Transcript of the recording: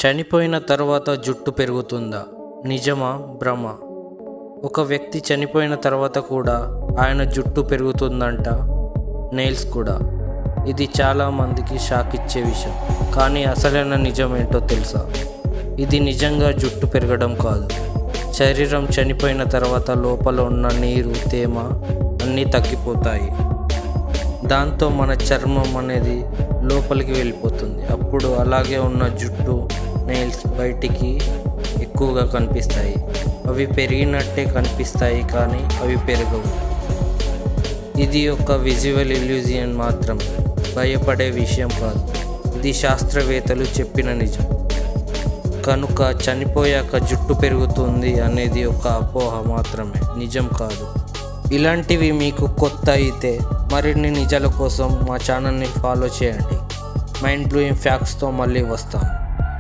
చనిపోయిన తర్వాత జుట్టు పెరుగుతుందా? నిజమా? భ్రమ? ఒక వ్యక్తి చనిపోయిన తర్వాత కూడా ఆయన జుట్టు పెరుగుతుందంట, నెయిల్స్ కూడా. ఇది చాలామందికి షాక్ ఇచ్చే విషయం. కానీ అసలైన నిజం ఏంటో తెలుసా? ఇది నిజంగా జుట్టు పెరగడం కాదు. శరీరం చనిపోయిన తర్వాత లోపల ఉన్న నీరు, తేమ అన్నీ తగ్గిపోతాయి. దాంతో మన చర్మం అనేది లోపలికి వెళ్ళిపోతుంది. అప్పుడు అలాగే ఉన్న జుట్టు, నెయిల్స్ బయటికి ఎక్కువగా కనిపిస్తాయి. అవి పెరిగినట్టే కనిపిస్తాయి, కానీ అవి పెరగవు. ఇది ఒక విజువల్ ఇల్యూజన్ మాత్రమే, భయపడే విషయం కాదు. ఇది శాస్త్రవేత్తలు చెప్పిన నిజం. కనుక చనిపోయాక జుట్టు పెరుగుతుంది అనేది ఒక అపోహ మాత్రమే, నిజం కాదు. ఇలాంటివి మీకు కొత్త అయితే మరిన్ని నిజాల కోసం మా ఛానల్ని ఫాలో చేయండి. మైండ్ బ్లోయింగ్ ఫ్యాక్ట్స్తో మళ్ళీ వస్తాం.